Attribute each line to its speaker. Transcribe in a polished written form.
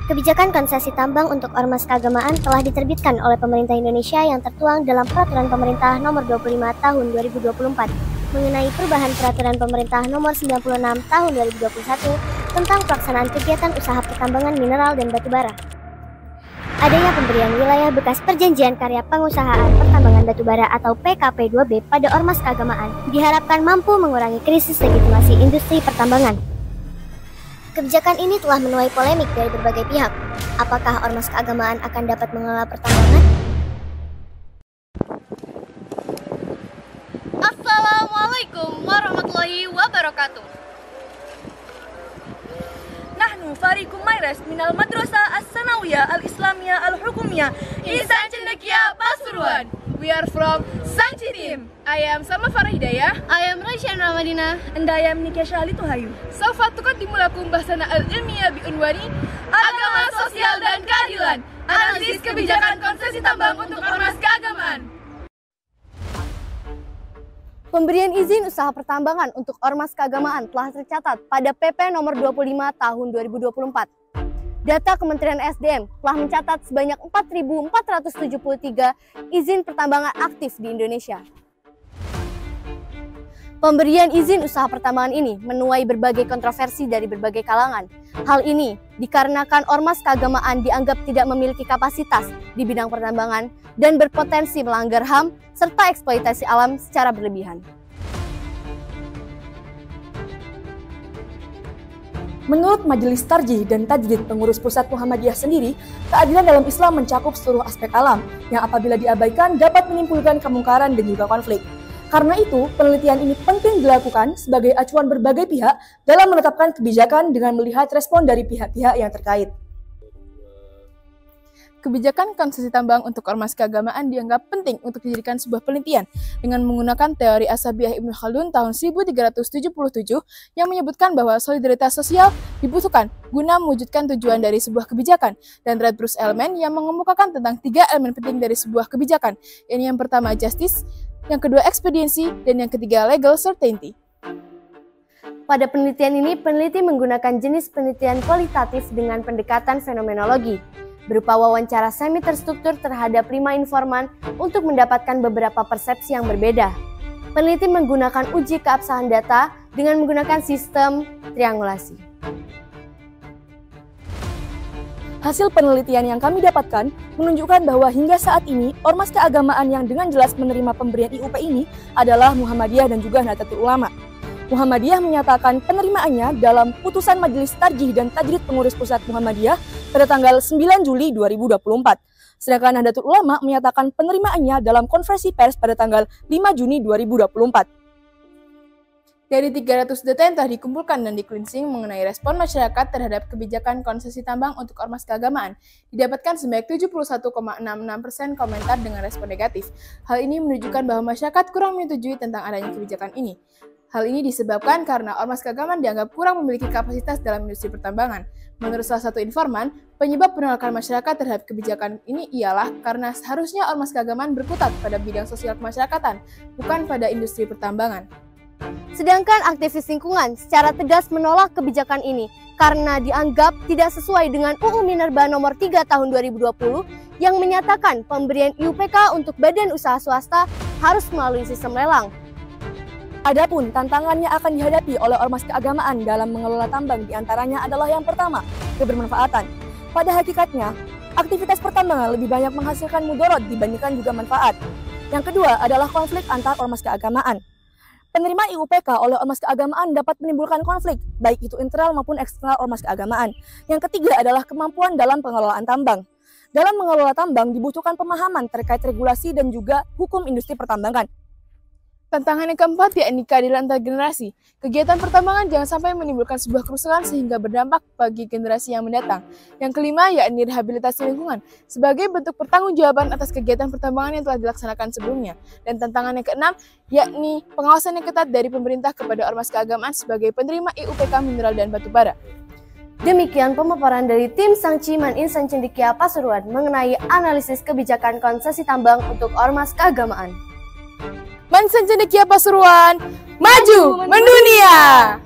Speaker 1: Kebijakan konsesi tambang untuk ormas keagamaan telah diterbitkan oleh pemerintah Indonesia yang tertuang dalam Peraturan Pemerintah Nomor 25 Tahun 2024 mengenai perubahan Peraturan Pemerintah Nomor 96 Tahun 2021 tentang pelaksanaan kegiatan usaha pertambangan mineral dan batubara. Adanya pemberian wilayah bekas Perjanjian Karya Pengusahaan Pertambangan Batubara atau PKP2B pada ormas keagamaan diharapkan mampu mengurangi krisis legitimasi industri pertambangan. Kebijakan ini telah menuai polemik dari berbagai pihak. Apakah ormas keagamaan akan dapat mengelola pertambangan?
Speaker 2: Assalamualaikum warahmatullahi wabarakatuh. Nahnu fariqum Mayres minal Madrasah As-Sanawiyah Al-Islamiyah Al-Hukumiyah Insan Cendekia Pasuruan. We are from Sangchi Team. I am Salma Farah Hidayah.
Speaker 3: I am Raisyan Ramadina.
Speaker 2: And I am Nikia Syahli Tuhayu. Sawfa tuqaddimu lakum bahsana al-ilmiyah bi'unwani Agama, Sosial, dan Keadilan. Analisis kebijakan konsesi tambang untuk ormas keagamaan.
Speaker 3: Pemberian izin usaha pertambangan untuk ormas keagamaan telah tercatat pada PP nomor 25 tahun 2024. Data Kementerian SDM telah mencatat sebanyak 4.473 izin pertambangan aktif di Indonesia. Pemberian izin usaha pertambangan ini menuai berbagai kontroversi dari berbagai kalangan. Hal ini dikarenakan ormas keagamaan dianggap tidak memiliki kapasitas di bidang pertambangan dan berpotensi melanggar HAM serta eksploitasi alam secara berlebihan.
Speaker 4: Menurut Majelis Tarjih dan Tajdid Pengurus Pusat Muhammadiyah sendiri, keadilan dalam Islam mencakup seluruh aspek alam yang apabila diabaikan dapat menimbulkan kemungkaran dan juga konflik. Karena itu, penelitian ini penting dilakukan sebagai acuan berbagai pihak dalam menetapkan kebijakan dengan melihat respon dari pihak-pihak yang terkait.
Speaker 5: Kebijakan konsesi tambang untuk ormas keagamaan dianggap penting untuk dijadikan sebuah penelitian dengan menggunakan teori Ashabiyah Ibnu Khaldun tahun 1377 yang menyebutkan bahwa solidaritas sosial dibutuhkan guna mewujudkan tujuan dari sebuah kebijakan, dan Red Bruce Element yang mengemukakan tentang 3 elemen penting dari sebuah kebijakan. Ini yang pertama justice, yang kedua expediency, dan yang ketiga legal certainty.
Speaker 3: Pada penelitian ini, peneliti menggunakan jenis penelitian kualitatif dengan pendekatan fenomenologi, berupa wawancara semi terstruktur terhadap 5 informan untuk mendapatkan beberapa persepsi yang berbeda. Peneliti menggunakan uji keabsahan data dengan menggunakan sistem triangulasi.
Speaker 4: Hasil penelitian yang kami dapatkan menunjukkan bahwa hingga saat ini, ormas keagamaan yang dengan jelas menerima pemberian IUP ini adalah Muhammadiyah dan juga Nahdlatul Ulama. Muhammadiyah menyatakan penerimaannya dalam putusan Majelis Tarjih dan Tajdid Pengurus Pusat Muhammadiyah pada tanggal 9 Juli 2024. Sedangkan Nahdlatul Ulama menyatakan penerimaannya dalam konferensi pers pada tanggal 5 Juni 2024.
Speaker 5: Dari 300 data yang telah dikumpulkan dan di-cleansing mengenai respon masyarakat terhadap kebijakan konsesi tambang untuk ormas keagamaan, didapatkan sebanyak 71,66% komentar dengan respon negatif. Hal ini menunjukkan bahwa masyarakat kurang menyetujui tentang adanya kebijakan ini. Hal ini disebabkan karena ormas keagamaan dianggap kurang memiliki kapasitas dalam industri pertambangan. Menurut salah satu informan, penyebab penolakan masyarakat terhadap kebijakan ini ialah karena seharusnya ormas keagamaan berkutat pada bidang sosial kemasyarakatan, bukan pada industri pertambangan.
Speaker 3: Sedangkan aktivis lingkungan secara tegas menolak kebijakan ini karena dianggap tidak sesuai dengan UU Minerba nomor 3 tahun 2020 yang menyatakan pemberian IUPK untuk badan usaha swasta harus melalui sistem lelang.
Speaker 4: Adapun tantangannya akan dihadapi oleh ormas keagamaan dalam mengelola tambang diantaranya adalah yang pertama, kebermanfaatan. Pada hakikatnya, aktivitas pertambangan lebih banyak menghasilkan mudarat dibandingkan juga manfaat. Yang kedua adalah konflik antar ormas keagamaan. Penerimaan IUPK oleh ormas keagamaan dapat menimbulkan konflik, baik itu internal maupun eksternal ormas keagamaan. Yang ketiga adalah kemampuan dalam pengelolaan tambang. Dalam mengelola tambang dibutuhkan pemahaman terkait regulasi dan juga hukum industri pertambangan.
Speaker 5: Tantangan yang keempat yakni keadilan antar generasi. Kegiatan pertambangan jangan sampai menimbulkan sebuah kerusakan sehingga berdampak bagi generasi yang mendatang. Yang kelima yakni rehabilitasi lingkungan sebagai bentuk pertanggungjawaban atas kegiatan pertambangan yang telah dilaksanakan sebelumnya. Dan tantangan yang keenam yakni pengawasan yang ketat dari pemerintah kepada ormas keagamaan sebagai penerima IUPK mineral dan batubara.
Speaker 3: Demikian pemaparan dari tim Sangchi Man Insan Cendekia Pasuruan mengenai analisis kebijakan konsesi tambang untuk ormas keagamaan.
Speaker 5: Insan Cendekia Pasuruan, maju mendunia!